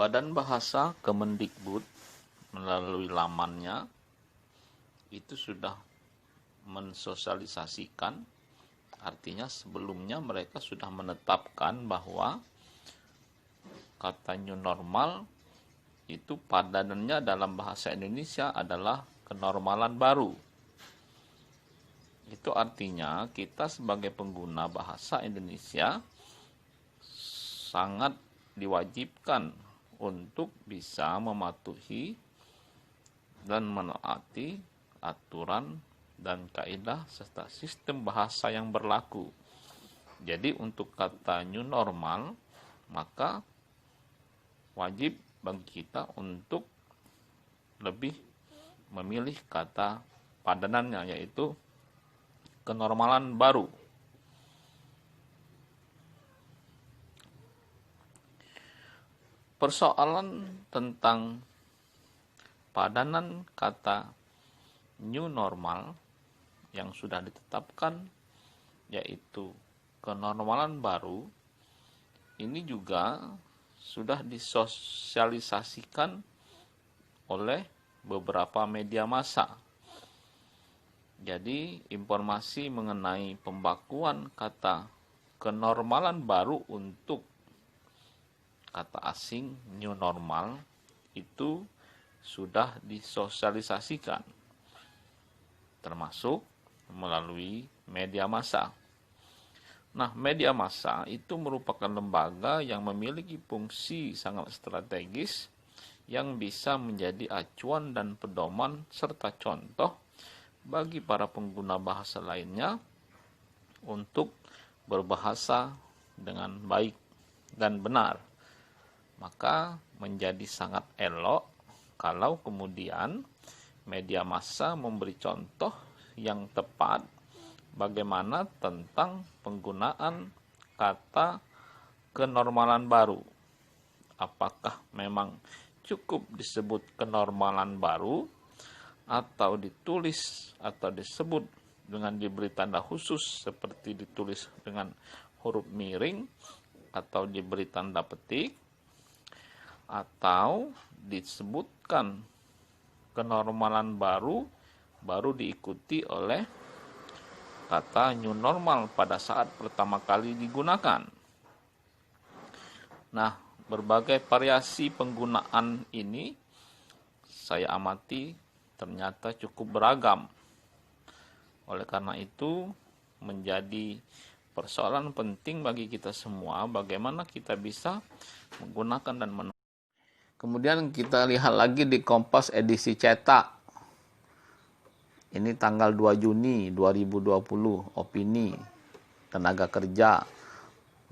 Badan Bahasa Kemendikbud melalui lamannya itu sudah mensosialisasikan, artinya sebelumnya mereka sudah menetapkan bahwa kata new normal itu padanannya dalam bahasa Indonesia adalah kenormalan baru. Itu artinya kita sebagai pengguna bahasa Indonesia sangat diwajibkan untuk bisa mematuhi dan menaati aturan dan kaidah serta sistem bahasa yang berlaku. Jadi untuk kata new normal, maka wajib bagi kita untuk lebih memilih kata padanannya, yaitu kenormalan baru. Persoalan tentang padanan kata new normal yang sudah ditetapkan, yaitu kenormalan baru, ini juga sudah disosialisasikan oleh beberapa media massa. Jadi informasi mengenai pembakuan kata kenormalan baru untuk kata asing new normal itu sudah disosialisasikan, termasuk melalui media massa. Nah, media massa itu merupakan lembaga yang memiliki fungsi sangat strategis yang bisa menjadi acuan dan pedoman serta contoh bagi para pengguna bahasa lainnya untuk berbahasa dengan baik dan benar. Maka menjadi sangat elok kalau kemudian media massa memberi contoh yang tepat bagaimana tentang penggunaan kata kenormalan baru. Apakah memang cukup disebut kenormalan baru atau ditulis atau disebut dengan diberi tanda khusus seperti ditulis dengan huruf miring atau diberi tanda petik, atau disebutkan kenormalan baru diikuti oleh kata new normal pada saat pertama kali digunakan. Nah, berbagai variasi penggunaan ini saya amati ternyata cukup beragam. Oleh karena itu, menjadi persoalan penting bagi kita semua bagaimana kita bisa menggunakan dan Kemudian kita lihat lagi di Kompas edisi cetak. Ini tanggal 2 Juni 2020, opini tenaga kerja,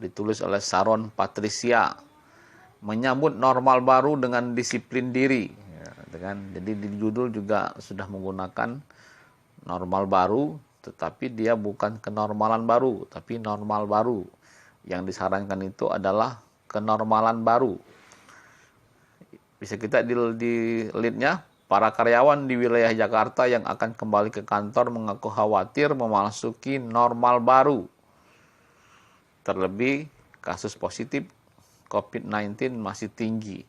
ditulis oleh Sharon Patricia, menyambut normal baru dengan disiplin diri. Jadi di judul juga sudah menggunakan normal baru, tetapi dia bukan kenormalan baru, tapi normal baru. Yang disarankan itu adalah kenormalan baru. Bisa kita di lead-nya, para karyawan di wilayah Jakarta yang akan kembali ke kantor mengaku khawatir memasuki normal baru. Terlebih kasus positif COVID-19 masih tinggi.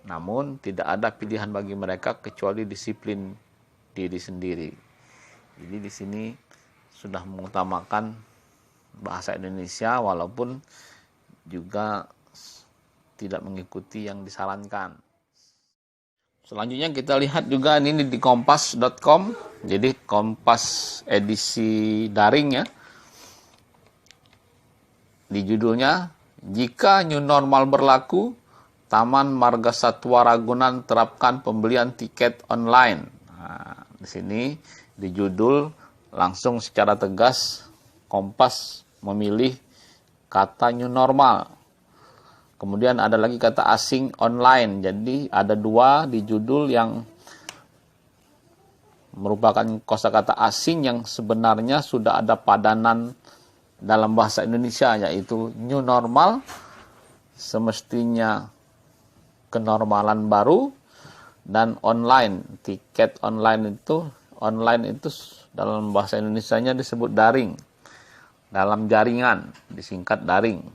Namun tidak ada pilihan bagi mereka kecuali disiplin diri sendiri. Jadi di sini sudah mengutamakan bahasa Indonesia walaupun juga tidak mengikuti yang disarankan. Selanjutnya kita lihat juga ini di kompas.com, jadi Kompas edisi daring ya. Di judulnya, jika new normal berlaku, Taman Marga Satwa Ragunan terapkan pembelian tiket online. Nah, di sini di judul langsung secara tegas Kompas memilih kata new normal. Kemudian ada lagi kata asing online. Jadi ada dua di judul yang merupakan kosakata asing yang sebenarnya sudah ada padanan dalam bahasa Indonesia, yaitu new normal, semestinya kenormalan baru, dan online. Tiket online itu dalam bahasa Indonesianya disebut daring, dalam jaringan, disingkat daring.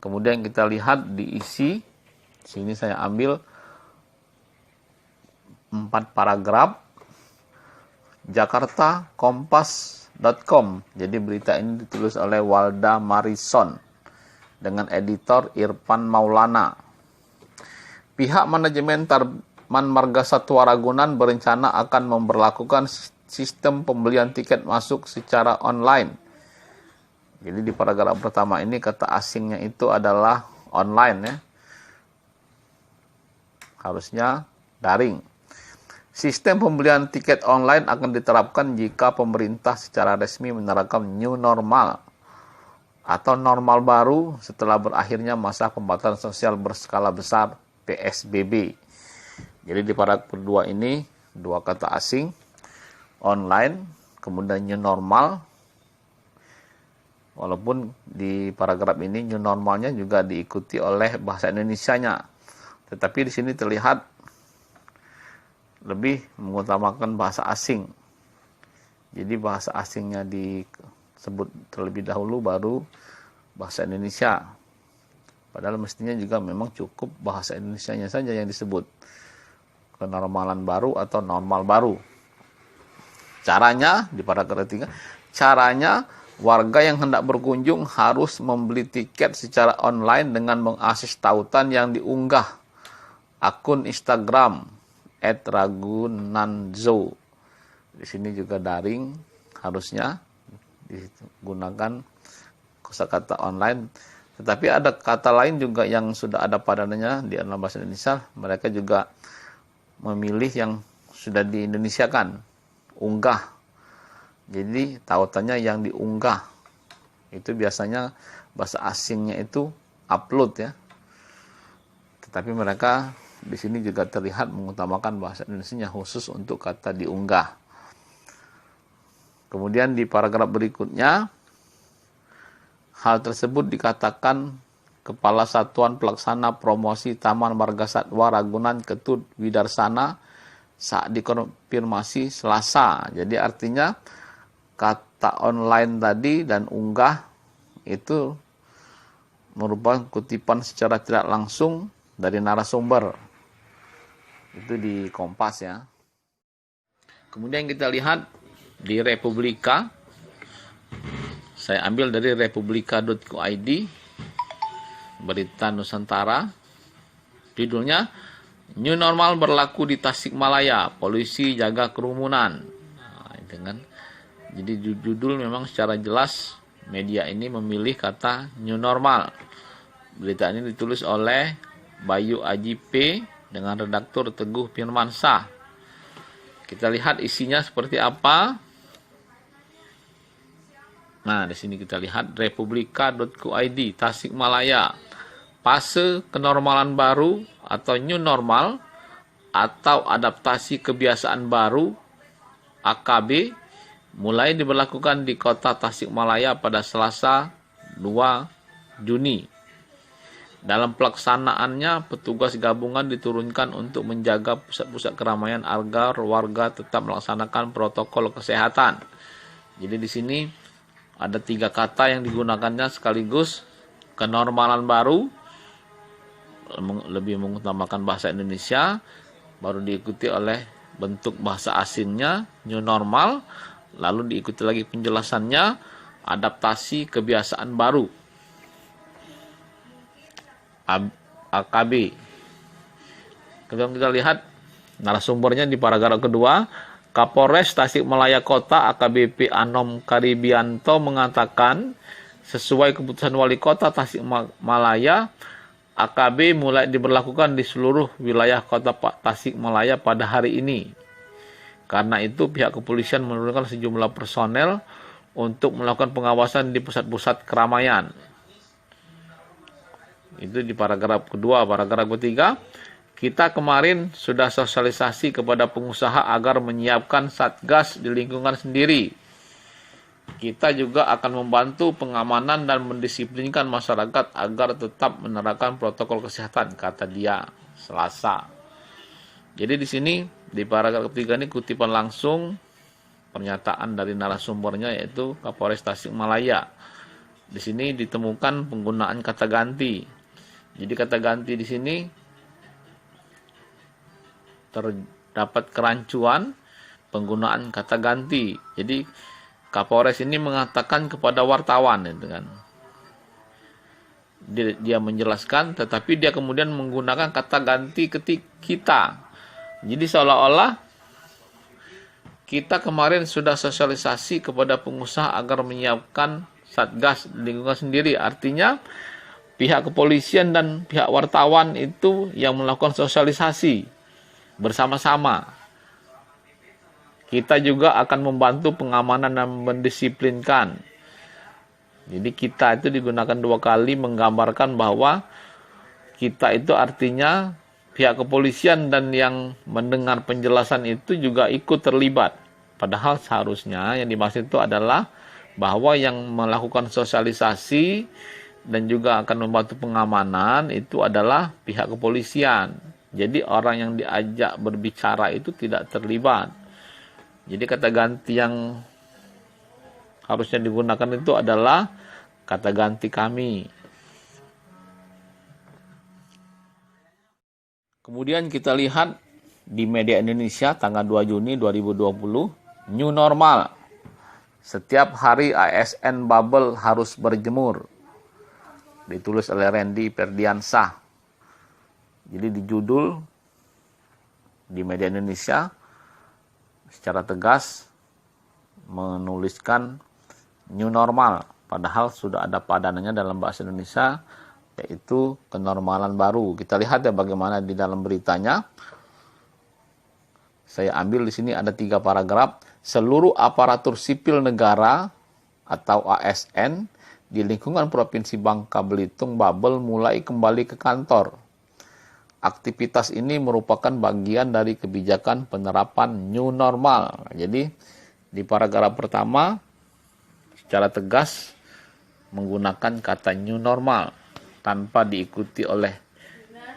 Kemudian kita lihat diisi Sini saya ambil 4 paragraf Jakarta Kompas.com. Jadi berita ini ditulis oleh Walda Marison dengan editor Irfan Maulana. Pihak manajemen Taman Marga Satwa Ragunan berencana akan memberlakukan sistem pembelian tiket masuk secara online. Jadi di paragraf pertama ini kata asingnya itu adalah online ya. Harusnya daring. Sistem pembelian tiket online akan diterapkan jika pemerintah secara resmi menerapkan new normal atau normal baru setelah berakhirnya masa pembatasan sosial berskala besar PSBB. Jadi di paragraf kedua ini dua kata asing, online, kemudian new normal. Walaupun di paragraf ini new normalnya juga diikuti oleh bahasa Indonesianya. Tetapi di sini terlihat lebih mengutamakan bahasa asing. Jadi bahasa asingnya disebut terlebih dahulu baru bahasa Indonesia. Padahal mestinya juga memang cukup bahasa Indonesianya saja yang disebut. Kenormalan baru atau normal baru. Caranya di paragraf ketiga, caranya warga yang hendak berkunjung harus membeli tiket secara online dengan mengakses tautan yang diunggah akun Instagram @ragunanzo. Di sini juga daring, harusnya digunakan kosakata online. Tetapi ada kata lain juga yang sudah ada padanannya di dalam bahasa Indonesia. Mereka juga memilih yang sudah diindonesiakan, unggah. Jadi tautannya yang diunggah. Itu biasanya bahasa asingnya itu upload ya. Tetapi mereka di sini juga terlihat mengutamakan bahasa Indonesianya khusus untuk kata diunggah. Kemudian di paragraf berikutnya, hal tersebut dikatakan Kepala Satuan Pelaksana Promosi Taman Marga Satwa Ragunan Ketut Widarsana saat dikonfirmasi Selasa. Jadi artinya kata online tadi dan unggah itu merupakan kutipan secara tidak langsung dari narasumber. Itu di Kompas ya. Kemudian kita lihat di Republika. Saya ambil dari republika.co.id, berita Nusantara. Judulnya, New Normal berlaku di Tasikmalaya, polisi jaga kerumunan. Nah, jadi judul memang secara jelas media ini memilih kata new normal. Berita ini ditulis oleh Bayu Aji P dengan redaktur Teguh Firmansyah. Kita lihat isinya seperti apa. Nah, di sini kita lihat republika.co.id, Tasikmalaya. Fase kenormalan baru atau new normal atau adaptasi kebiasaan baru AKB mulai diberlakukan di kota Tasikmalaya pada Selasa 2 Juni. Dalam pelaksanaannya, petugas gabungan diturunkan untuk menjaga pusat-pusat keramaian agar warga tetap melaksanakan protokol kesehatan. Jadi di sini ada 3 kata yang digunakannya sekaligus, kenormalan baru, lebih mengutamakan bahasa Indonesia, baru diikuti oleh bentuk bahasa asingnya, new normal, lalu diikuti lagi penjelasannya, adaptasi kebiasaan baru, AKB. Kemudian kita lihat narasumbernya di paragraf kedua. Kapolres Tasikmalaya Kota AKBP Anom Karibianto mengatakan, sesuai keputusan Wali Kota Tasikmalaya, AKB mulai diberlakukan di seluruh wilayah Kota Tasikmalaya pada hari ini. Karena itu pihak kepolisian menurunkan sejumlah personel untuk melakukan pengawasan di pusat-pusat keramaian. Itu di paragraf kedua. Paragraf ketiga, kita kemarin sudah sosialisasi kepada pengusaha agar menyiapkan satgas di lingkungan sendiri. Kita juga akan membantu pengamanan dan mendisiplinkan masyarakat agar tetap menerapkan protokol kesehatan, kata dia Selasa. Jadi di sini di paragraf ketiga ini kutipan langsung pernyataan dari narasumbernya, yaitu Kapolres Tasikmalaya. Di sini ditemukan penggunaan kata ganti. Jadi kata ganti di sini terdapat kerancuan penggunaan kata ganti. Jadi Kapolres ini mengatakan kepada wartawan, gitu kan. Dia menjelaskan, tetapi dia kemudian menggunakan kata ganti kita. Jadi seolah-olah kita kemarin sudah sosialisasi kepada pengusaha agar menyiapkan satgas lingkungan sendiri. Artinya pihak kepolisian dan pihak wartawan itu yang melakukan sosialisasi bersama-sama. Kita juga akan membantu pengamanan dan mendisiplinkan. Jadi kita itu digunakan 2 kali menggambarkan bahwa kita itu artinya pihak kepolisian dan yang mendengar penjelasan itu juga ikut terlibat. Padahal seharusnya yang dimaksud itu adalah bahwa yang melakukan sosialisasi dan juga akan membantu pengamanan itu adalah pihak kepolisian. Jadi orang yang diajak berbicara itu tidak terlibat. Jadi kata ganti yang harusnya digunakan itu adalah kata ganti kami. Kemudian kita lihat di media Indonesia tanggal 2 Juni 2020, new normal. Setiap hari ASN bubble harus berjemur. Ditulis oleh Randy Ferdiansah. Jadi di judul di media Indonesia secara tegas menuliskan new normal, padahal sudah ada padanannya dalam bahasa Indonesia, yaitu kenormalan baru. Kita lihat ya bagaimana di dalam beritanya. Saya ambil di sini ada 3 paragraf. Seluruh aparatur sipil negara atau ASN di lingkungan Provinsi Bangka Belitung Babel mulai kembali ke kantor. Aktivitas ini merupakan bagian dari kebijakan penerapan new normal. Jadi di paragraf pertama secara tegas menggunakan kata new normal tanpa diikuti oleh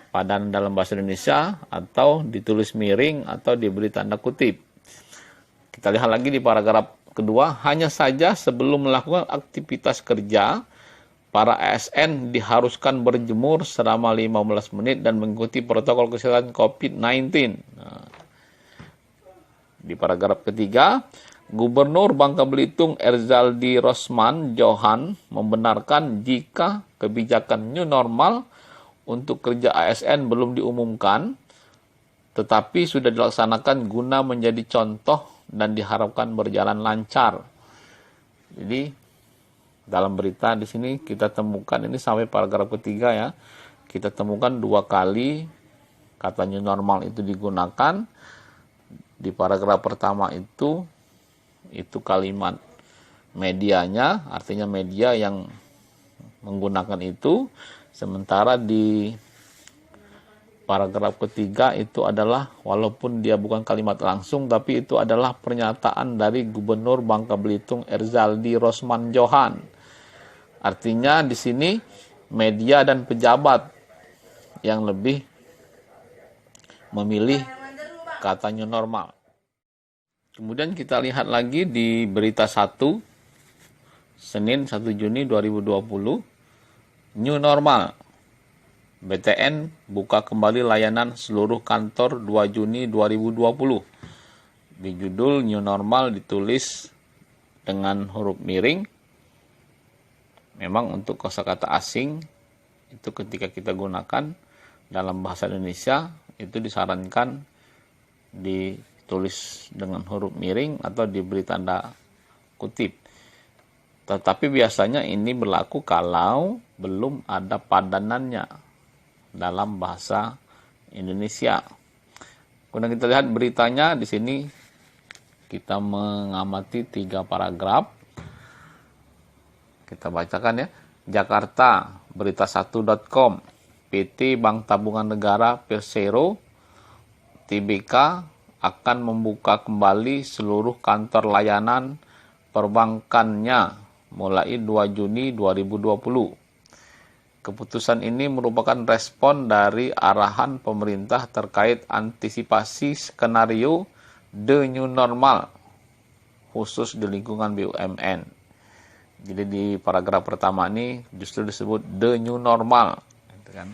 padanan dalam bahasa Indonesia atau ditulis miring atau diberi tanda kutip. Kita lihat lagi di paragraf kedua, hanya saja sebelum melakukan aktivitas kerja, para ASN diharuskan berjemur selama 15 menit dan mengikuti protokol kesehatan COVID-19. Nah, di paragraf ketiga, Gubernur Bangka Belitung Erzaldi Rosman Johan membenarkan jika kebijakan new normal untuk kerja ASN belum diumumkan, tetapi sudah dilaksanakan guna menjadi contoh dan diharapkan berjalan lancar. Jadi dalam berita di sini kita temukan ini sampai paragraf ketiga ya. Kita temukan 2 kali kata new normal itu digunakan. Di paragraf pertama itu kalimat medianya, artinya media yang menggunakan itu. Sementara di paragraf ketiga itu adalah walaupun dia bukan kalimat langsung, tapi itu adalah pernyataan dari Gubernur Bangka Belitung Erzaldi Rosman Johan. Artinya di sini media dan pejabat yang lebih memilih kata new normal. Kemudian kita lihat lagi di berita 1 Senin 1 Juni 2020, new normal. BTN buka kembali layanan seluruh kantor 2 Juni 2020. Di judul new normal ditulis dengan huruf miring. Memang untuk kosakata asing itu ketika kita gunakan dalam bahasa Indonesia itu disarankan ditulis dengan huruf miring atau diberi tanda kutip. Tetapi biasanya ini berlaku kalau belum ada padanannya dalam bahasa Indonesia. Kemudian kita lihat beritanya di sini kita mengamati 3 paragraf. Kita bacakan ya. Jakarta, berita1.com, PT Bank Tabungan Negara Persero Tbk akan membuka kembali seluruh kantor layanan perbankannya mulai 2 Juni 2020. Keputusan ini merupakan respon dari arahan pemerintah terkait antisipasi skenario the new normal khusus di lingkungan BUMN. Jadi di paragraf pertama ini justru disebut the new normal, gitu kan?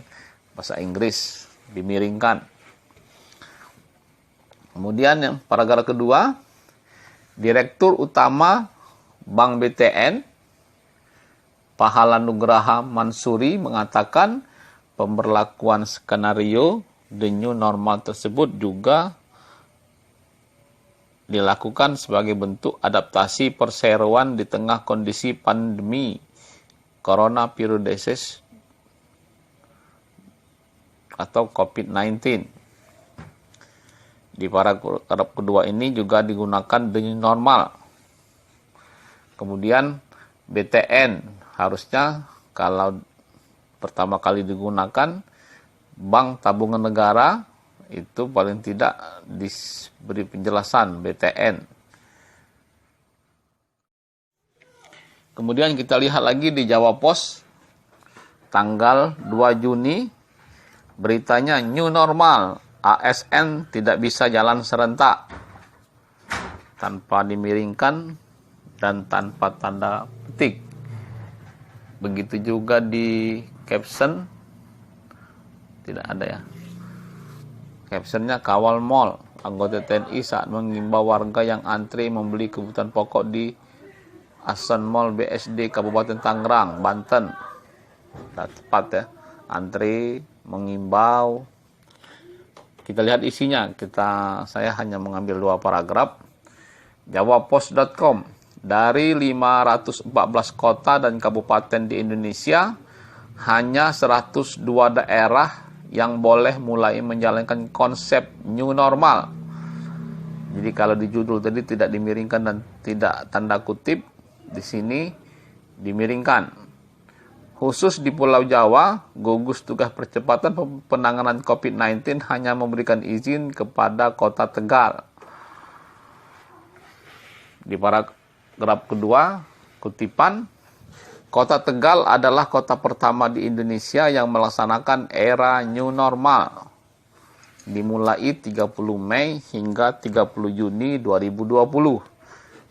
Bahasa Inggris dimiringkan. Kemudian yang paragraf kedua, Direktur Utama Bank BTN Pahala Nugraha Mansuri mengatakan pemberlakuan skenario the new normal tersebut juga dilakukan sebagai bentuk adaptasi perseroan di tengah kondisi pandemi coronavirus atau COVID-19. Di paragraf kedua ini juga digunakan the new normal. Kemudian BTN harusnya kalau pertama kali digunakan Bank Tabungan Negara itu paling tidak diberi penjelasan BTN. Kemudian kita lihat lagi di Jawa Pos tanggal 2 Juni beritanya new normal, ASN tidak bisa jalan serentak tanpa dimiringkan dan tanpa tanda petik. Begitu juga di caption, tidak ada ya. Captionnya kawal mal, anggota TNI saat mengimbau warga yang antri membeli kebutuhan pokok di Asan Mall BSD Kabupaten Tangerang, Banten. Nah, tepat ya, antri mengimbau. Kita lihat isinya. Saya hanya mengambil 2 paragraf. Jawapos.com. Dari 514 kota dan kabupaten di Indonesia, hanya 102 daerah yang boleh mulai menjalankan konsep new normal. Jadi kalau di judul tadi tidak dimiringkan dan tidak tanda kutip, di sini dimiringkan. Khusus di Pulau Jawa, gugus tugas percepatan penanganan COVID-19 hanya memberikan izin kepada Kota Tegal. Di paragraf kedua, kutipan, Kota Tegal adalah kota pertama di Indonesia yang melaksanakan era new normal dimulai 30 Mei hingga 30 Juni 2020.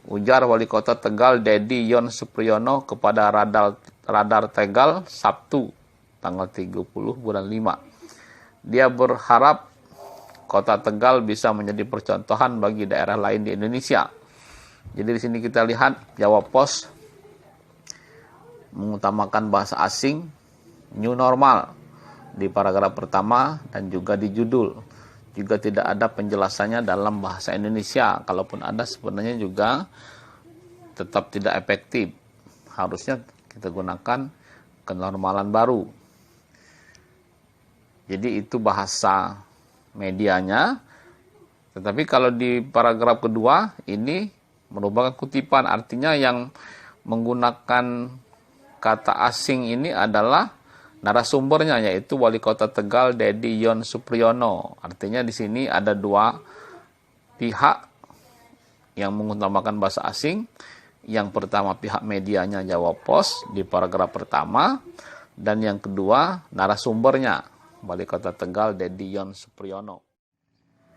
Ujar Wali Kota Tegal Dedi Yon Supriyono kepada Radar Tegal Sabtu tanggal 30 bulan 5. Dia berharap Kota Tegal bisa menjadi percontohan bagi daerah lain di Indonesia. Jadi di sini kita lihat Jawa Pos mengutamakan bahasa asing, new normal di paragraf pertama dan juga di judul. Juga tidak ada penjelasannya dalam bahasa Indonesia. Kalaupun ada sebenarnya juga tetap tidak efektif. Harusnya kita gunakan kenormalan baru. Jadi itu bahasa medianya. Tetapi kalau di paragraf kedua ini merupakan kutipan, artinya yang menggunakan kata asing ini adalah narasumbernya, yaitu Wali Kota Tegal Dedi Yon Supriyono. Artinya di sini ada 2 pihak yang mengutamakan bahasa asing. Yang pertama pihak medianya Jawa Pos di paragraf pertama, dan yang kedua narasumbernya Wali Kota Tegal Dedi Yon Supriyono.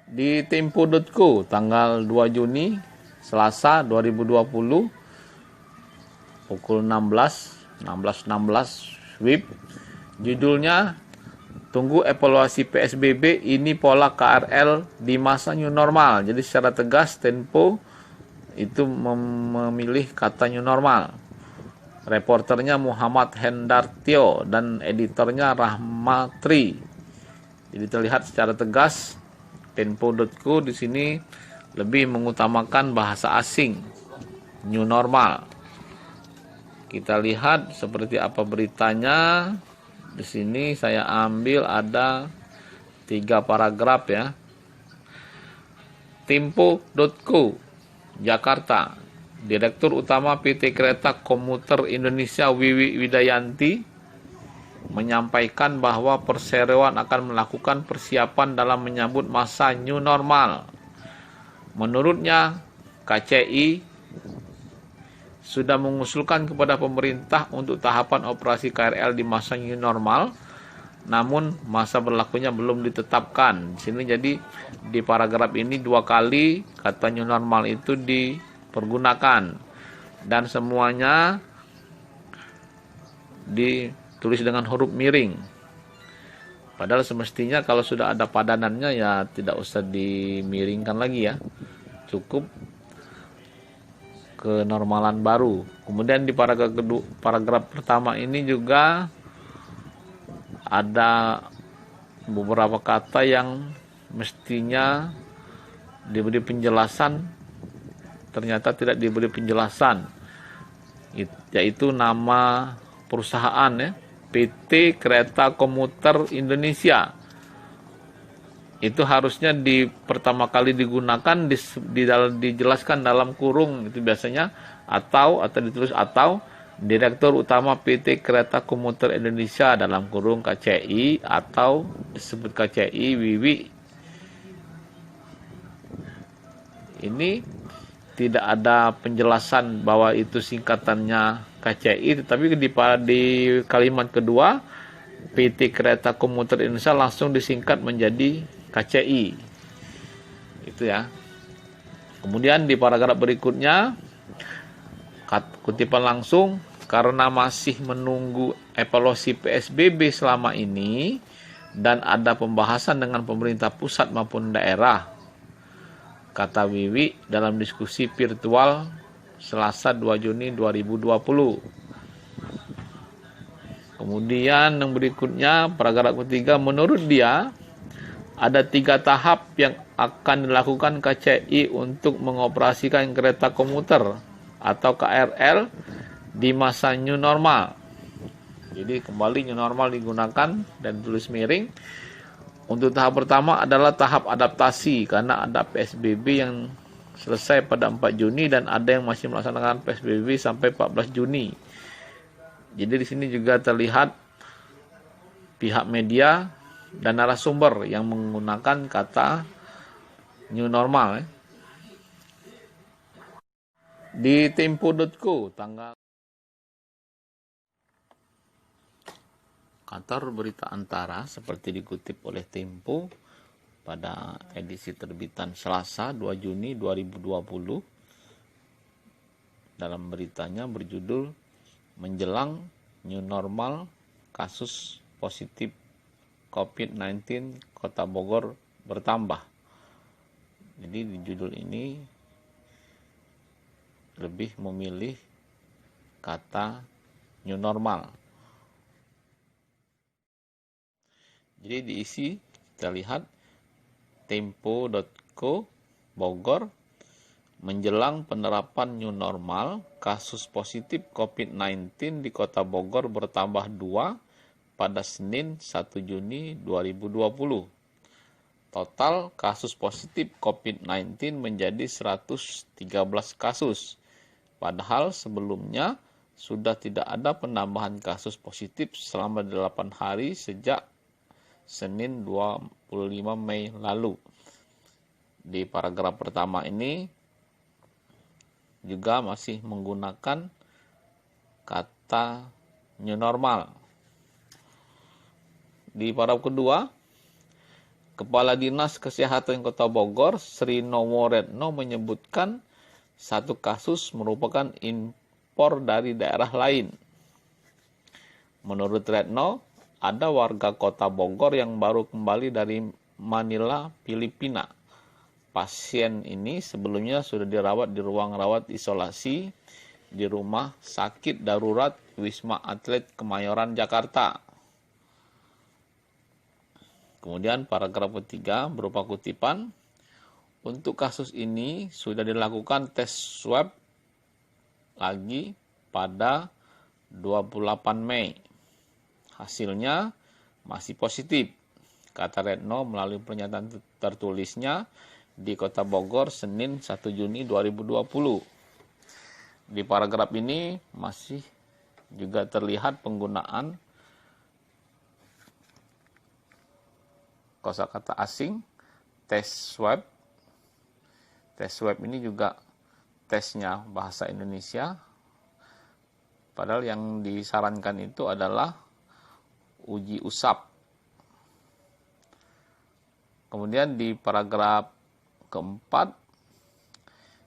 Di tempo.co tanggal 2 Juni Selasa 2020 pukul 16.16 WIB. Judulnya, tunggu evaluasi PSBB, ini pola KRL di masa new normal. Jadi secara tegas Tempo itu memilih kata new normal. Reporternya Muhammad Hendartio dan editornya Rahmatri. Jadi terlihat secara tegas Tempo.co di sini lebih mengutamakan bahasa asing, new normal. Kita lihat seperti apa beritanya. Di sini saya ambil ada 3 paragraf ya. Tempo.co, Jakarta. Direktur Utama PT Kereta Komuter Indonesia Wiwi Widayanti menyampaikan bahwa perseroan akan melakukan persiapan dalam menyambut masa new normal. Menurutnya, KCI sudah mengusulkan kepada pemerintah untuk tahapan operasi KRL di masa new normal, namun masa berlakunya belum ditetapkan. Di sini jadi di paragraf ini 2 kali kata new normal itu dipergunakan dan semuanya ditulis dengan huruf miring. Padahal semestinya kalau sudah ada padanannya ya tidak usah dimiringkan lagi ya. Cukup kenormalan baru. Kemudian di paragraf pertama ini juga ada beberapa kata yang mestinya diberi penjelasan, ternyata tidak diberi penjelasan, yaitu nama perusahaan ya, PT Kereta Komuter Indonesia. Itu harusnya pertama kali digunakan dijelaskan dalam kurung itu biasanya, atau ditulis atau Direktur Utama PT Kereta Komuter Indonesia dalam kurung KCI, atau disebut KCI Wiwi. Ini tidak ada penjelasan bahwa itu singkatannya KCI, tetapi di kalimat kedua PT Kereta Komuter Indonesia langsung disingkat menjadi KCI. Itu ya. Kemudian di paragraf berikutnya kutipan langsung, karena masih menunggu evaluasi PSBB selama ini dan ada pembahasan dengan pemerintah pusat maupun daerah, kata Wiwi dalam diskusi virtual Selasa 2 Juni 2020. Kemudian yang berikutnya, paragraf ketiga, menurut dia ada 3 tahap yang akan dilakukan KCI untuk mengoperasikan kereta komuter atau KRL di masa new normal. Jadi kembali new normal digunakan dan tulis miring. Untuk tahap pertama adalah tahap adaptasi, karena ada PSBB yang selesai pada 4 Juni dan ada yang masih melaksanakan PSBB sampai 14 Juni. Jadi di sini juga terlihat pihak media dan narasumber yang menggunakan kata new normal. Di tempo.co kantor berita antara seperti dikutip oleh Tempo pada edisi terbitan Selasa 2 Juni 2020. Dalam beritanya berjudul menjelang new normal kasus positif COVID-19 Kota Bogor bertambah. Jadi di judul ini lebih memilih kata new normal. Jadi diisi kita lihat tempo.co Bogor menjelang penerapan new normal kasus positif COVID-19 di Kota Bogor bertambah 2 pada Senin 1 Juni 2020. Total kasus positif COVID-19 menjadi 113 kasus. Padahal sebelumnya sudah tidak ada penambahan kasus positif selama 8 hari sejak Senin 25 Mei lalu. Di paragraf pertama ini juga masih menggunakan kata new normal. Di paragraf kedua, Kepala Dinas Kesehatan Kota Bogor, Sri Nomo Retno menyebutkan 1 kasus merupakan impor dari daerah lain. Menurut Retno, ada warga Kota Bogor yang baru kembali dari Manila, Filipina. Pasien ini sebelumnya sudah dirawat di ruang rawat isolasi di Rumah Sakit Darurat Wisma Atlet Kemayoran, Jakarta. Kemudian paragraf ketiga berupa kutipan, untuk kasus ini sudah dilakukan tes swab lagi pada 28 Mei. Hasilnya masih positif, kata Retno melalui pernyataan tertulisnya di Kota Bogor Senin 1 Juni 2020. Di paragraf ini masih juga terlihat penggunaan kosakata asing, tes swab. Tes swab ini juga tesnya bahasa Indonesia, padahal yang disarankan itu adalah uji usap. Kemudian di paragraf keempat,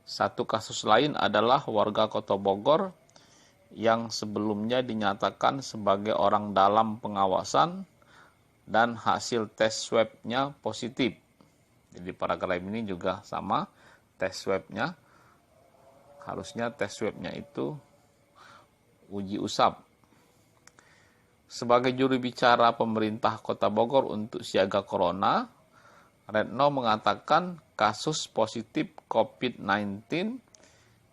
1 kasus lain adalah warga Kota Bogor yang sebelumnya dinyatakan sebagai orang dalam pengawasan dan hasil tes swab-nya positif. Jadi paragraf ini juga sama, tes swab-nya harusnya tes swab-nya itu uji usap. Sebagai juru bicara pemerintah Kota Bogor untuk siaga corona, Retno mengatakan kasus positif COVID-19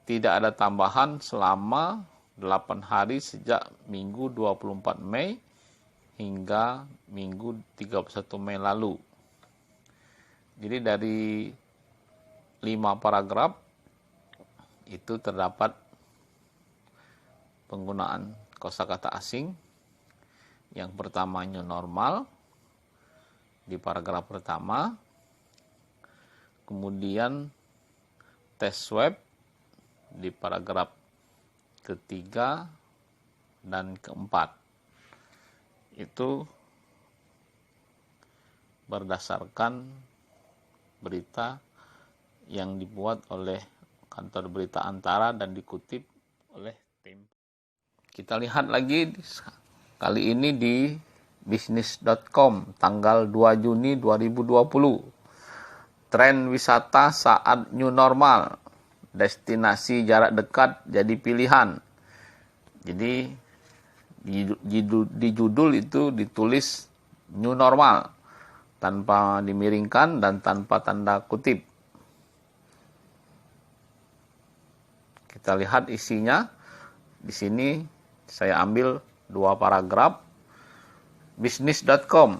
tidak ada tambahan selama 8 hari sejak Minggu 24 Mei hingga Minggu 31 Mei lalu. Jadi dari 5 paragraf itu terdapat penggunaan kosakata asing. Yang pertama new normal di paragraf pertama, kemudian tes swab di paragraf ketiga dan keempat. Itu berdasarkan berita yang dibuat oleh kantor berita Antara dan dikutip oleh Tempo. Kita lihat lagi kali ini di bisnis.com tanggal 2 Juni 2020. Tren wisata saat new normal. Destinasi jarak dekat jadi pilihan. Jadi di judul itu ditulis new normal tanpa dimiringkan dan tanpa tanda kutip. Kita lihat isinya. Di sini saya ambil 2 paragraf. Bisnis.com,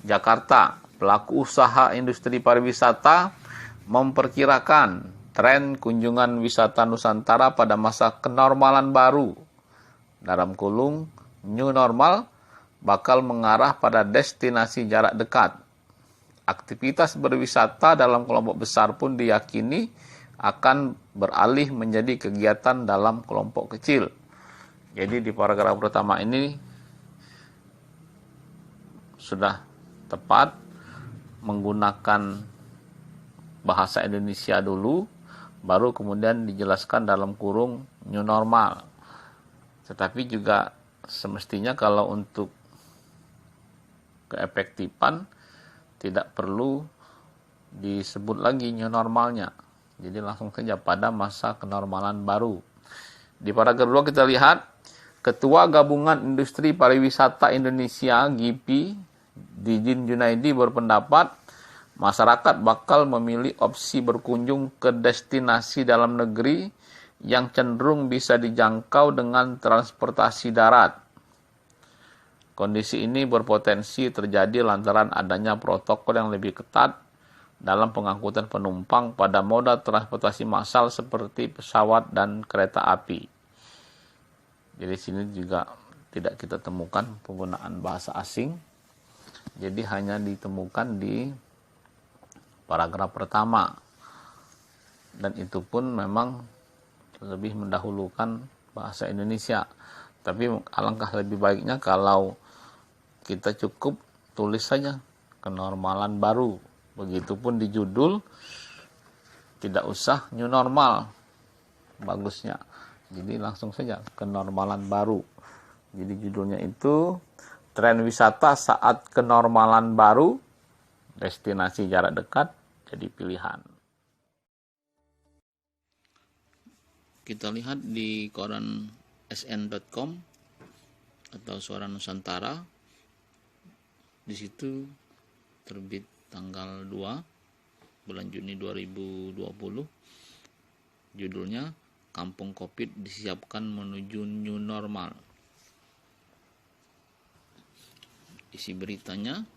Jakarta, pelaku usaha industri pariwisata memperkirakan tren kunjungan wisata Nusantara pada masa kenormalan baru, dalam kurung new normal, bakal mengarah pada destinasi jarak dekat. Aktivitas berwisata dalam kelompok besar pun diyakini akan beralih menjadi kegiatan dalam kelompok kecil. Jadi di paragraf pertama ini sudah tepat menggunakan bahasa Indonesia dulu, baru kemudian dijelaskan dalam kurung new normal. Tetapi juga semestinya kalau untuk keefektifan tidak perlu disebut lagi new normalnya. Jadi langsung saja pada masa kenormalan baru. Di paragraf 2 kita lihat, Ketua Gabungan Industri Pariwisata Indonesia (GIPI) Didin Junaidi berpendapat masyarakat bakal memilih opsi berkunjung ke destinasi dalam negeri yang cenderung bisa dijangkau dengan transportasi darat. Kondisi ini berpotensi terjadi lantaran adanya protokol yang lebih ketat dalam pengangkutan penumpang pada moda transportasi massal seperti pesawat dan kereta api. Jadi sini juga tidak kita temukan penggunaan bahasa asing. Jadi hanya ditemukan di paragraf pertama. Dan itu pun memang lebih mendahulukan bahasa Indonesia. Tapi alangkah lebih baiknya kalau kita cukup tulis saja kenormalan baru. Begitupun di judul, tidak usah new normal. Bagusnya. Jadi langsung saja kenormalan baru. Jadi judulnya itu tren wisata saat kenormalan baru, destinasi jarak dekat jadi pilihan. Kita lihat di koran sn.com atau Suara Nusantara. Di situ terbit tanggal 2 bulan Juni 2020. Judulnya Kampung Covid disiapkan menuju new normal. Isi beritanya,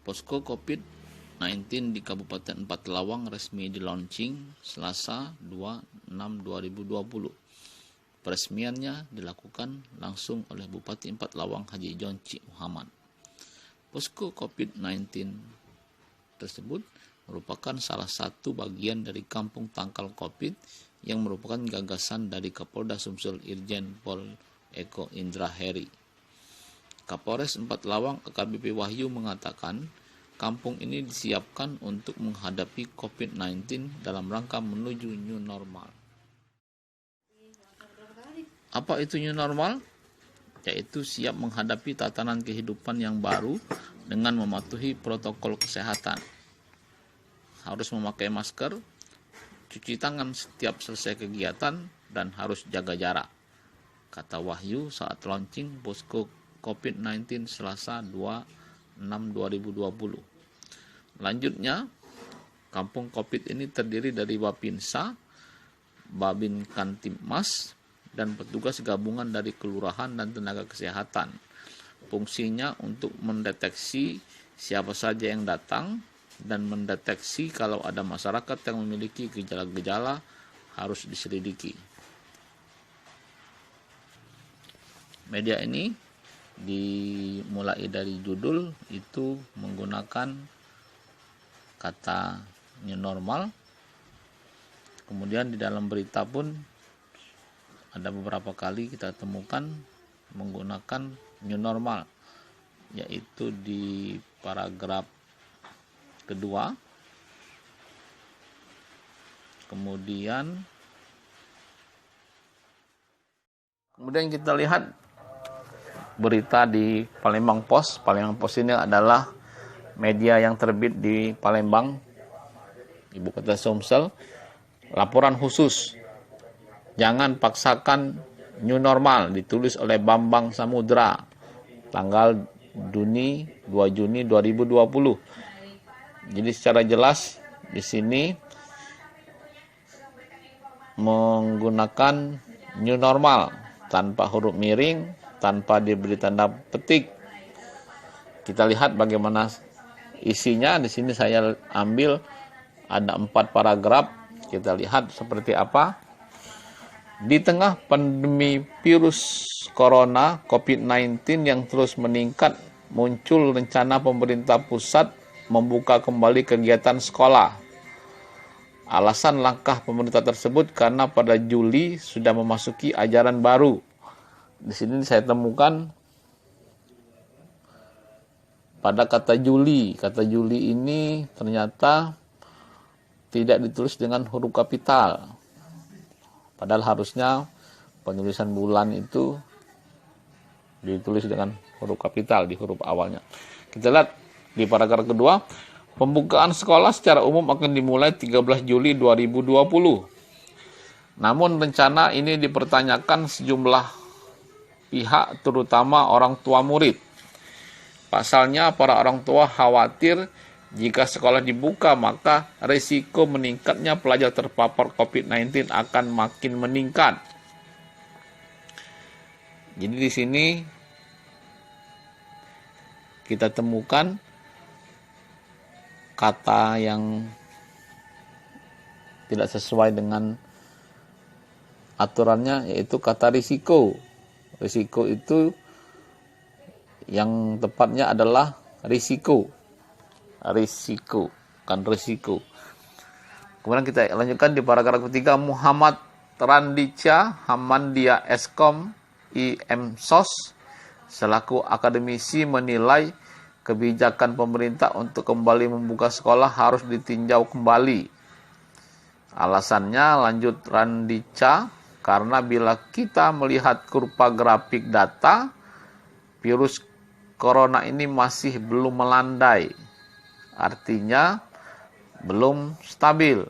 posko COVID-19 di Kabupaten 4 Lawang resmi di launching Selasa 2/6/2020. Peresmiannya dilakukan langsung oleh Bupati 4 Lawang Haji Jonci Muhammad. Posko COVID-19 tersebut merupakan salah satu bagian dari Kampung Tangkal COVID yang merupakan gagasan dari Kapolda Sumsel Irjen Pol Eko Indra Heri. Kapolres 4 Lawang AKBP Wahyu mengatakan kampung ini disiapkan untuk menghadapi COVID-19 dalam rangka menuju new normal. Apa itu new normal? yaitu siap menghadapi tatanan kehidupan yang baru dengan mematuhi protokol kesehatan. Harus memakai masker, cuci tangan setiap selesai kegiatan, dan harus jaga jarak, kata Wahyu saat launching Posko COVID-19 Selasa 26/2020. Lanjutnya, kampung COVID ini terdiri dari Bapinsa, Babin Kantipmas, dan petugas gabungan dari kelurahan dan tenaga kesehatan. Fungsinya untuk mendeteksi siapa saja yang datang dan mendeteksi kalau ada masyarakat yang memiliki gejala-gejala harus diselidiki. Media ini dimulai dari judul itu menggunakan kata new normal. Kemudian di dalam berita pun ada beberapa kali kita temukan menggunakan new normal, yaitu di paragraf kedua. Kemudian kita lihat berita di Palembang Post. Palembang Post ini adalah media yang terbit di Palembang, ibu kota Sumsel. Laporan khusus, jangan paksakan new normal, ditulis oleh Bambang Samudra, tanggal 2 Juni 2020. Jadi secara jelas di sini menggunakan new normal tanpa huruf miring, tanpa diberi tanda petik. Kita lihat bagaimana isinya. Di sini saya ambil ada 4 paragraf. Kita lihat seperti apa. Di tengah pandemi virus corona COVID-19 yang terus meningkat, muncul rencana pemerintah pusat membuka kembali kegiatan sekolah. Alasan langkah pemerintah tersebut karena pada Juli sudah memasuki ajaran baru. Di sini saya temukan pada kata Juli. Kata Juli ini ternyata tidak ditulis dengan huruf kapital. Padahal harusnya penulisan bulan itu ditulis dengan huruf kapital di huruf awalnya. Kita lihat di paragraf kedua, pembukaan sekolah secara umum akan dimulai 13 Juli 2020. Namun rencana ini dipertanyakan sejumlah pihak, terutama orang tua murid. Pasalnya, para orang tua khawatir jika sekolah dibuka, maka risiko meningkatnya pelajar terpapar COVID-19 akan makin meningkat. Jadi di sini kita temukan kata yang tidak sesuai dengan aturannya, yaitu kata risiko. Risiko itu yang tepatnya adalah risiko, bukan risiko. Kemudian kita lanjutkan di paragraf ketiga, Muhammad Randica Hamandia Eskom IMSOS selaku akademisi menilai kebijakan pemerintah untuk kembali membuka sekolah harus ditinjau kembali. Alasannya, lanjut Randica, karena bila kita melihat kurva grafik data, virus corona ini masih belum melandai. Artinya belum stabil.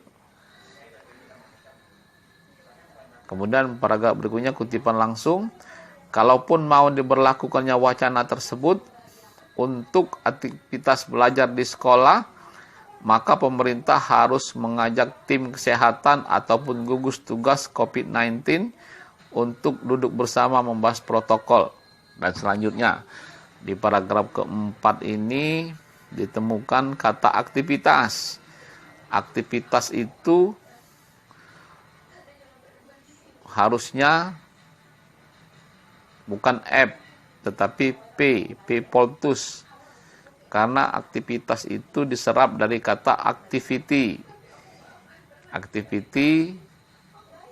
Kemudian paragraf berikutnya kutipan langsung, kalaupun mau diberlakukannya wacana tersebut untuk aktivitas belajar di sekolah, maka pemerintah harus mengajak tim kesehatan ataupun gugus tugas COVID-19 untuk duduk bersama membahas protokol. Dan selanjutnya di paragraf keempat ini ditemukan kata aktivitas. Aktivitas itu harusnya bukan F, tetapi Poltus. Karena aktivitas itu diserap dari kata activity. Activity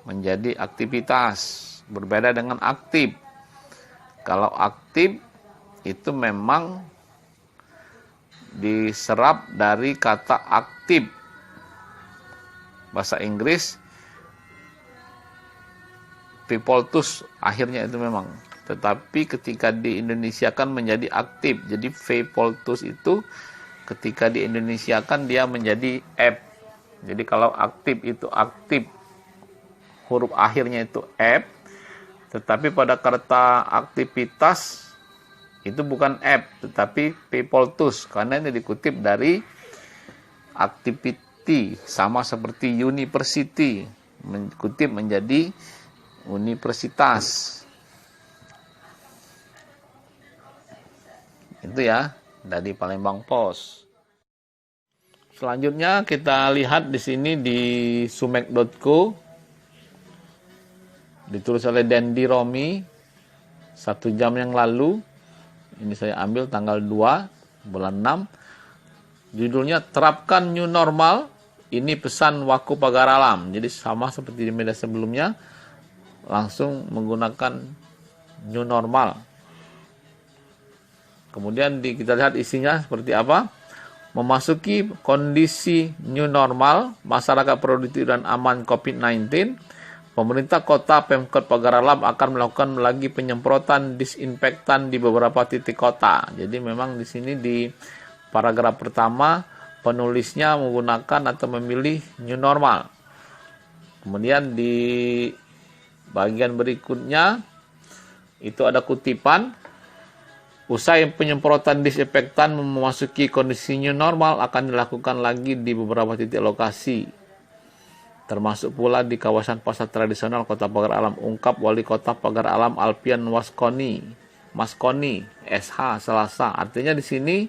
menjadi aktivitas, berbeda dengan aktif. Kalau aktif itu memang diserap dari kata aktif. Bahasa Inggris Poltus akhirnya itu memang. tetapi ketika di Indonesia kan menjadi aktif. Jadi V Poltus itu ketika di Indonesia kan dia menjadi F. Jadi kalau aktif itu aktif, huruf akhirnya itu F, tetapi pada kata aktivitas itu bukan F, tetapi P Poltus, karena ini dikutip dari activity, sama seperti university, dikutip menjadi universitas. Itu ya dari Palembang Pos. Selanjutnya kita lihat di sini di sumek.co, ditulis oleh Dendi Romi 1 jam yang lalu. Ini saya ambil tanggal 2 bulan 6. Judulnya terapkan new normal. Ini pesan Waku Pagar Alam. Jadi sama seperti di media sebelumnya, langsung menggunakan new normal. Kemudian kita lihat isinya seperti apa. Memasuki kondisi new normal, masyarakat produktif dan aman COVID-19, pemerintah kota Pemkot Pagar Alam akan melakukan lagi penyemprotan disinfektan di beberapa titik kota. Jadi memang di sini di paragraf pertama penulisnya menggunakan atau memilih new normal. Kemudian di bagian berikutnya itu ada kutipan. Usai penyemprotan disinfektan memasuki kondisi new normal akan dilakukan lagi di beberapa titik lokasi, termasuk pula di kawasan pasar tradisional Kota Pagar Alam, ungkap Wali Kota Pagar Alam Alpian Maskoni SH Selasa. Artinya di sini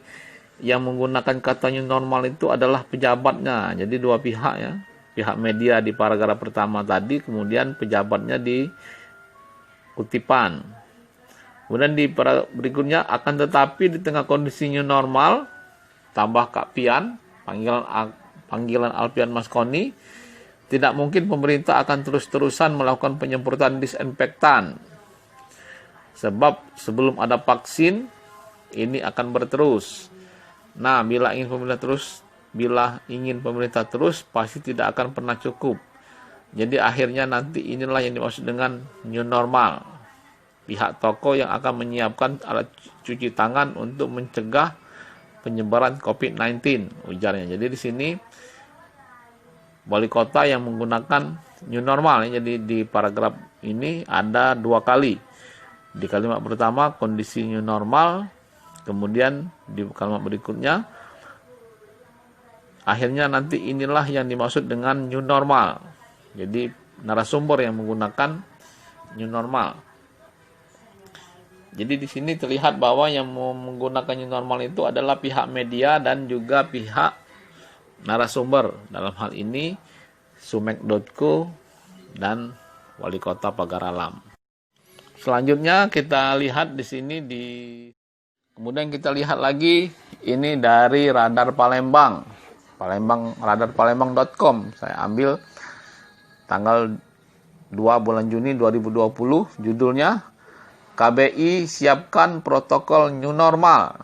yang menggunakan kata new normal itu adalah pejabatnya. Jadi dua pihak ya, pihak media di paragraf pertama tadi, kemudian pejabatnya di kutipan. Kemudian di paragraf berikutnya, akan tetapi di tengah kondisi new normal, tambah Kak Pian, panggilan Alpian Maskoni, tidak mungkin pemerintah akan terus-terusan melakukan penyemprotan disinfektan. Sebab sebelum ada vaksin, ini akan berterus. Nah, bila ingin pemerintah terus, pasti tidak akan pernah cukup. Jadi akhirnya nanti inilah yang dimaksud dengan new normal. Pihak toko yang akan menyiapkan alat cuci tangan untuk mencegah penyebaran COVID-19, ujarnya. Jadi di sini wali kota yang menggunakan new normal. Jadi di paragraf ini ada 2 kali. Di kalimat pertama kondisi new normal, kemudian di kalimat berikutnya akhirnya nanti inilah yang dimaksud dengan new normal. Jadi narasumber yang menggunakan new normal. Jadi di sini terlihat bahwa yang menggunakan new normal itu adalah pihak media dan juga pihak narasumber. Dalam hal ini sumek.co dan Wali Kota Pagar Alam. Selanjutnya kita lihat di sini kemudian kita lihat lagi ini dari Radar Palembang. Radarpalembang.com. Saya ambil tanggal 2 bulan Juni 2020, judulnya KBI siapkan protokol new normal.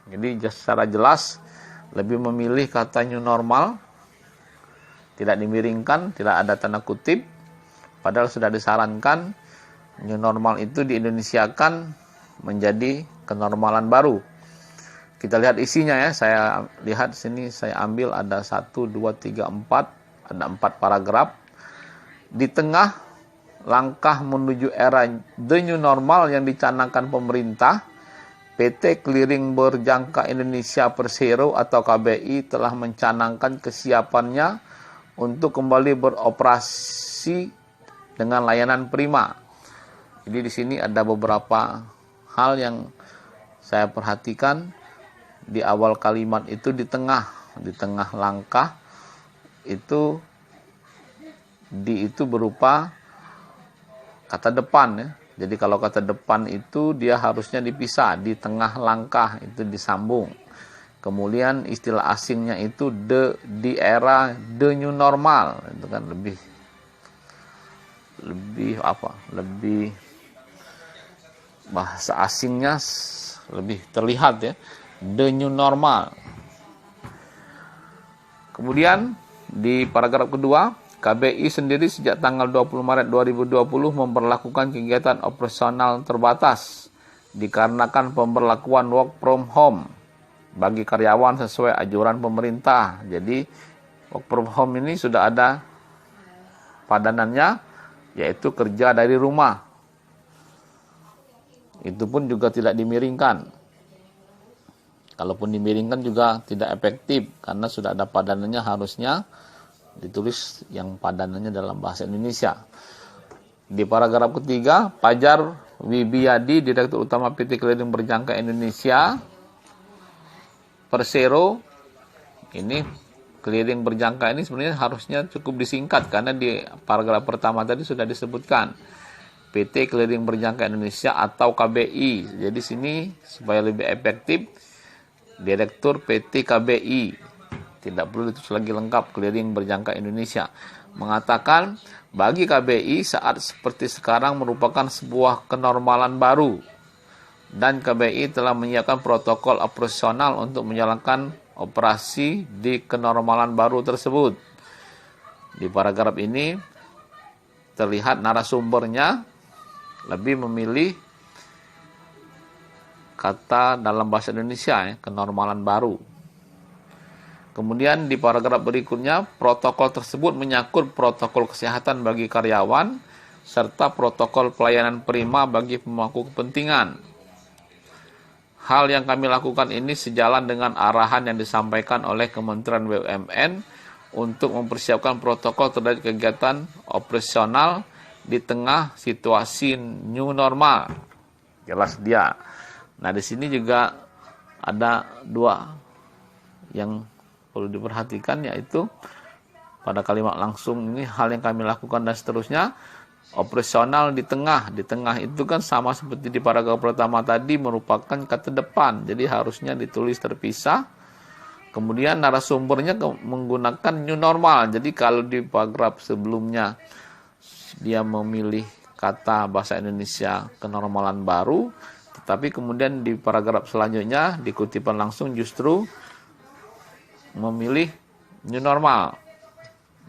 Jadi secara jelas lebih memilih kata new normal, tidak dimiringkan, tidak ada tanda kutip, padahal sudah disarankan new normal itu di Indonesia kan menjadi kenormalan baru. Kita lihat isinya ya, saya lihat sini, saya ambil ada 1, 2, 3, 4, ada 4 paragraf. Di tengah langkah menuju era the new normal yang dicanangkan pemerintah, PT Clearing Berjangka Indonesia Persero atau KBI telah mencanangkan kesiapannya untuk kembali beroperasi dengan layanan prima. Jadi di sini ada beberapa hal yang saya perhatikan di awal kalimat itu, di tengah langkah itu itu berupa kata depan ya. Jadi kalau kata depan itu dia harusnya dipisah, di tengah langkah itu disambung. Kemudian istilah asingnya itu di era the new normal, itu kan lebih bahasa asingnya lebih terlihat ya, the new normal. Kemudian di paragraf kedua, KBI sendiri sejak tanggal 20 Maret 2020 memberlakukan kegiatan operasional terbatas dikarenakan pemberlakuan work from home bagi karyawan sesuai anjuran pemerintah. Jadi work from home ini sudah ada padanannya, yaitu kerja dari rumah. Itu pun juga tidak dimiringkan. Kalaupun dimiringkan juga tidak efektif karena sudah ada padanannya, harusnya ditulis yang padanannya dalam bahasa Indonesia. Di paragraf ketiga, Fajar Wibiyadi, Direktur Utama PT Clearing Berjangka Indonesia Persero, ini clearing berjangka ini sebenarnya harusnya cukup disingkat karena di paragraf pertama tadi sudah disebutkan PT Clearing Berjangka Indonesia atau KBI. Jadi sini supaya lebih efektif, Direktur PT KBI, tidak perlu ditulis lagi lengkap Clearing Berjangka Indonesia, mengatakan bagi KBI saat seperti sekarang merupakan sebuah kenormalan baru dan KBI telah menyiapkan protokol operasional untuk menjalankan operasi di kenormalan baru tersebut. Di paragraf ini terlihat narasumbernya lebih memilih kata dalam bahasa Indonesia kenormalan baru. Kemudian di paragraf berikutnya, protokol tersebut menyangkut protokol kesehatan bagi karyawan serta protokol pelayanan prima bagi pemangku kepentingan. Hal yang kami lakukan ini sejalan dengan arahan yang disampaikan oleh Kementerian BUMN untuk mempersiapkan protokol terkait kegiatan operasional di tengah situasi new normal. Jelas dia. Nah, di sini juga ada dua yang perlu diperhatikan, yaitu pada kalimat langsung ini hal yang kami lakukan dan seterusnya. Operasional di tengah itu kan sama seperti di paragraf pertama tadi, merupakan kata depan, jadi harusnya ditulis terpisah. Kemudian narasumbernya menggunakan new normal, jadi kalau di paragraf sebelumnya dia memilih kata bahasa Indonesia kenormalan baru, tetapi kemudian di paragraf selanjutnya di kutipan langsung justru memilih new normal.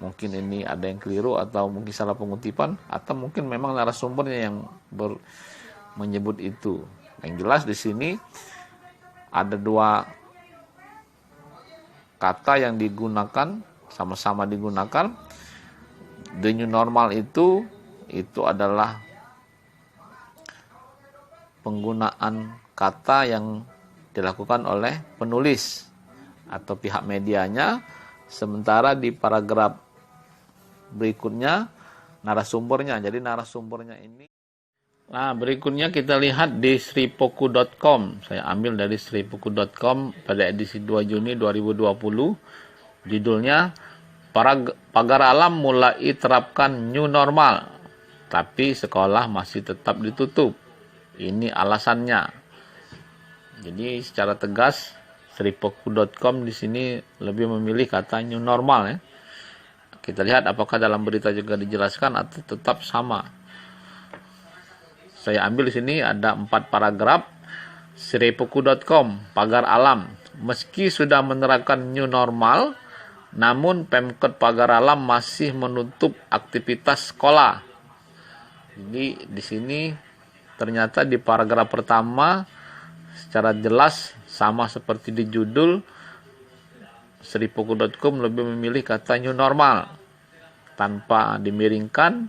Mungkin ini ada yang keliru atau mungkin salah pengutipan atau mungkin memang narasumbernya yang menyebut itu. Yang jelas di sini ada dua kata yang digunakan, sama-sama digunakan. The new normal itu adalah penggunaan kata yang dilakukan oleh penulis atau pihak medianya, sementara di paragraf berikutnya narasumbernya. Jadi narasumbernya ini. Nah, berikutnya kita lihat di sripoku.com. Saya ambil dari sripoku.com pada edisi 2 Juni 2020. Judulnya Pagar Alam mulai terapkan new normal, tapi sekolah masih tetap ditutup. Ini alasannya. Jadi secara tegas sripoku.com di sini lebih memilih kata new normal ya. Kita lihat apakah dalam berita juga dijelaskan atau tetap sama. Saya ambil di sini ada 4 paragraf. Sripoku.com, Pagar Alam. Meski sudah menerapkan new normal, namun Pemkot Pagar Alam masih menutup aktivitas sekolah. Jadi di sini ternyata di paragraf pertama secara jelas sama seperti di judul, sripoku.com lebih memilih kata new normal tanpa dimiringkan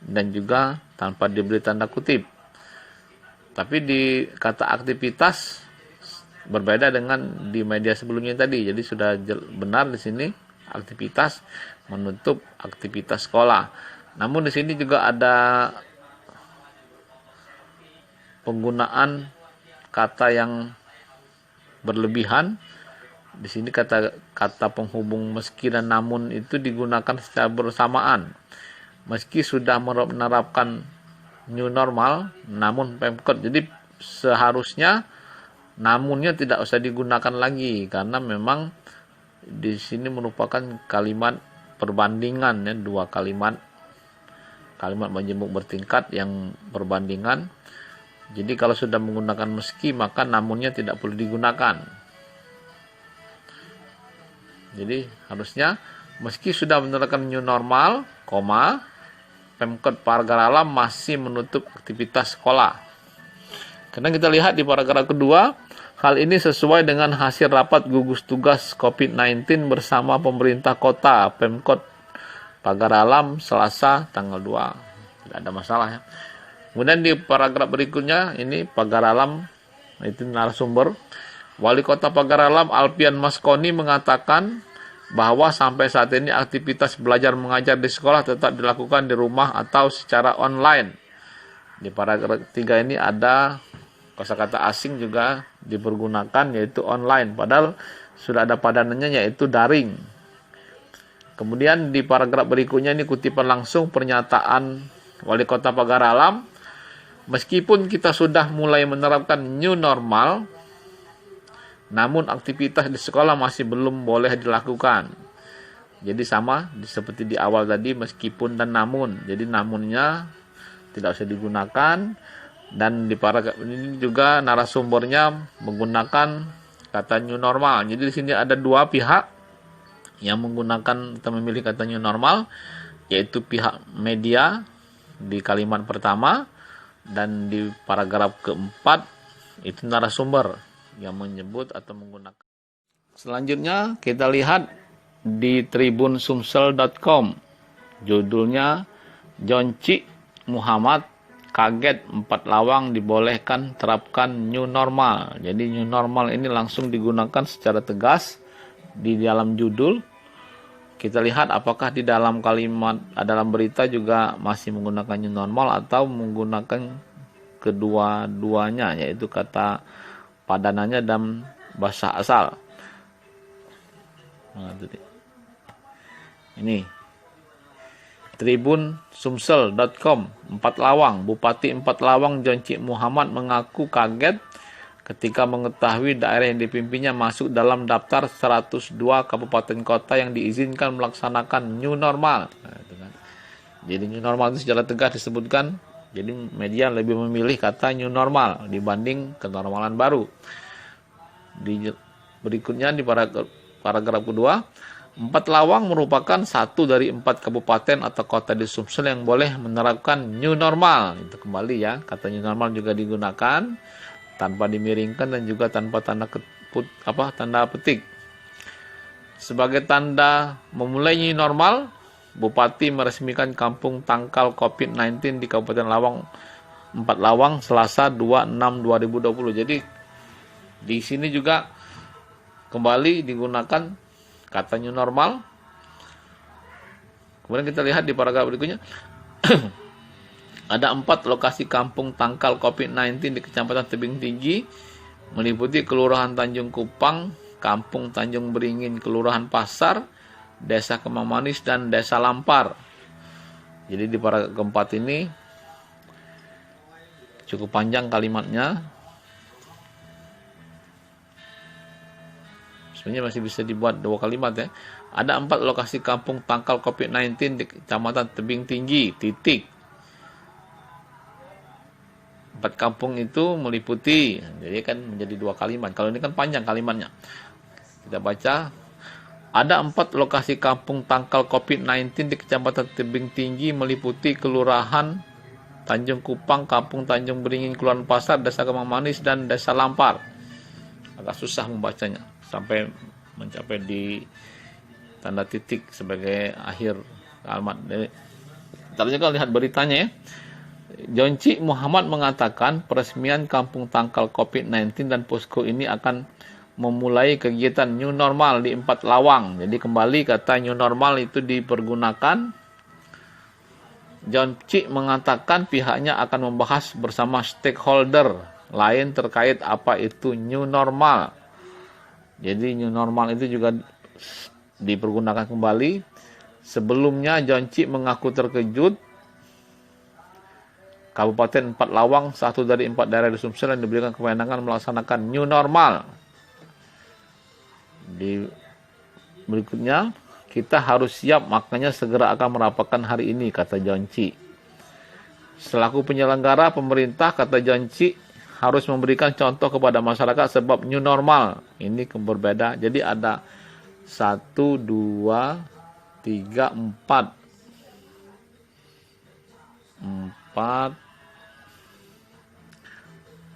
dan juga tanpa diberi tanda kutip. Tapi di kata aktivitas berbeda dengan di media sebelumnya tadi. Jadi sudah benar di sini aktivitas menutup aktivitas sekolah. Namun di sini juga ada penggunaan kata yang berlebihan. Di sini kata penghubung meski dan namun itu digunakan secara bersamaan. Meski sudah menerapkan new normal, namun Pemkot, jadi seharusnya namunnya tidak usah digunakan lagi karena memang di sini merupakan kalimat perbandingan ya, dua kalimat majemuk bertingkat yang perbandingan. Jadi kalau sudah menggunakan meski maka namunnya tidak perlu digunakan. Jadi harusnya Meski sudah menerapkan new normal, Pemkot Pagar Alam masih menutup aktivitas sekolah. Karena kita lihat di paragraf kedua, hal ini sesuai dengan hasil rapat gugus tugas COVID-19 bersama pemerintah kota Pemkot Pagar Alam Selasa tanggal 2. Tidak ada masalah ya. Kemudian di paragraf berikutnya, ini Pagar Alam, itu narasumber. Wali Kota Pagar Alam Alpian Maskoni mengatakan bahwa sampai saat ini aktivitas belajar mengajar di sekolah tetap dilakukan di rumah atau secara online. Di paragraf 3 ini ada kosakata asing juga dipergunakan, yaitu online, padahal sudah ada padanannya, yaitu daring. Kemudian di paragraf berikutnya ini kutipan langsung pernyataan Wali Kota Pagar Alam. Meskipun kita sudah mulai menerapkan new normal, namun aktivitas di sekolah masih belum boleh dilakukan. Jadi sama seperti di awal tadi, meskipun dan namun. Jadi namunnya tidak usah digunakan. Dan di paragraf ini juga narasumbernya menggunakan kata new normal. Jadi di sini ada dua pihak yang menggunakan atau memilih kata new normal, yaitu pihak media di kalimat pertama, dan di paragraf keempat itu narasumber yang menyebut atau menggunakan. Selanjutnya kita lihat di tribunsumsel.com. Judulnya Jonci Muhammad kaget 4 lawang dibolehkan terapkan new normal. Jadi new normal ini langsung digunakan secara tegas di dalam judul. Kita lihat apakah di dalam kalimat, dalam berita juga masih menggunakan new normal atau menggunakan kedua-duanya, yaitu kata padanannya dan bahasa asal. Nah, ini tribunsumsel.com. 4 lawang, Bupati 4 Lawang Jonci Muhammad mengaku kaget ketika mengetahui daerah yang dipimpinnya masuk dalam daftar 102 kabupaten kota yang diizinkan melaksanakan new normal. Nah, itu kan. Jadi new normal itu secara tegas disebutkan. Jadi media lebih memilih kata new normal dibanding kenormalan baru. Di berikutnya di paragraf kedua, 4 lawang merupakan satu dari 4 kabupaten atau kota di Sumsel yang boleh menerapkan new normal. Itu kembali ya, kata new normal juga digunakan tanpa dimiringkan dan juga tanpa tanda petik. Sebagai tanda memulai new normal, Bupati meresmikan kampung tangkal COVID-19 di Kabupaten Lawang 4 Lawang Selasa 26/2020. Jadi di sini juga kembali digunakan kata new normal. Kemudian kita lihat di paragraf berikutnya. Ada 4 lokasi kampung tangkal COVID-19 di Kecamatan Tebing Tinggi, meliputi Kelurahan Tanjung Kupang, Kampung Tanjung Beringin, Kelurahan Pasar, Desa Kemang Manis, dan Desa Lampar. Jadi di paragraf keempat ini cukup panjang kalimatnya. Sebenarnya masih bisa dibuat 2 kalimat ya. Ada 4 lokasi kampung tangkal COVID-19 di Kecamatan Tebing Tinggi, titik. 4 kampung itu meliputi, jadi kan menjadi 2 kalimat. Kalau ini kan panjang kalimatnya. Kita baca. Ada 4 lokasi kampung tangkal COVID-19 di Kecamatan Tebing Tinggi meliputi Kelurahan Tanjung Kupang, Kampung Tanjung Beringin, Kelurahan Pasar, Desa Kemang Manis, dan Desa Lampar. Agak susah membacanya sampai mencapai di tanda titik sebagai akhir kalimat. Kita juga lihat beritanya ya. Jonci Muhammad mengatakan peresmian kampung tangkal COVID-19 dan posko ini akan memulai kegiatan new normal di 4 lawang. Jadi kembali kata new normal itu dipergunakan. Jonci mengatakan pihaknya akan membahas bersama stakeholder lain terkait apa itu new normal. Jadi new normal itu juga dipergunakan kembali. Sebelumnya Jonci mengaku terkejut Kabupaten 4 Lawang, satu dari 4 daerah di Sumsel yang diberikan kewenangan melaksanakan new normal. Di berikutnya, kita harus siap, makanya segera akan merapatkan hari ini, kata Jonci. Selaku penyelenggara pemerintah, kata Jonci, harus memberikan contoh kepada masyarakat sebab new normal ini berbeda. Jadi ada 1, 2, 3, 4,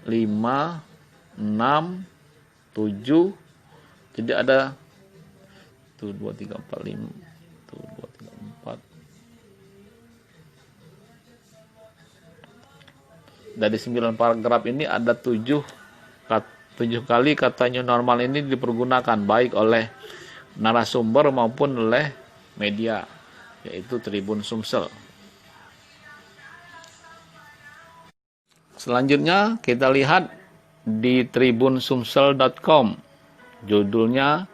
5, 6, 7. Jadi ada 1, 2, 3, 4, 5, 1, 2, 3, 4. Dari 9 paragraf ini ada 7 kali kata new normal ini dipergunakan baik oleh narasumber maupun oleh media, yaitu Tribun Sumsel. Selanjutnya kita lihat di tribunsumsel.com. Judulnya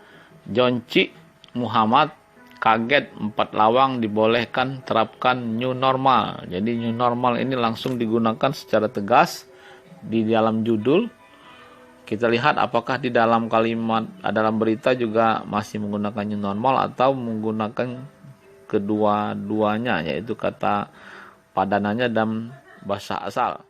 Jonci Muhammad kaget 4 lawang dibolehkan terapkan new normal. Jadi new normal ini langsung digunakan secara tegas di dalam judul. Kita lihat apakah di dalam kalimat, dalam berita juga masih menggunakan new normal atau menggunakan kedua-duanya, yaitu kata padanannya dan bahasa asal.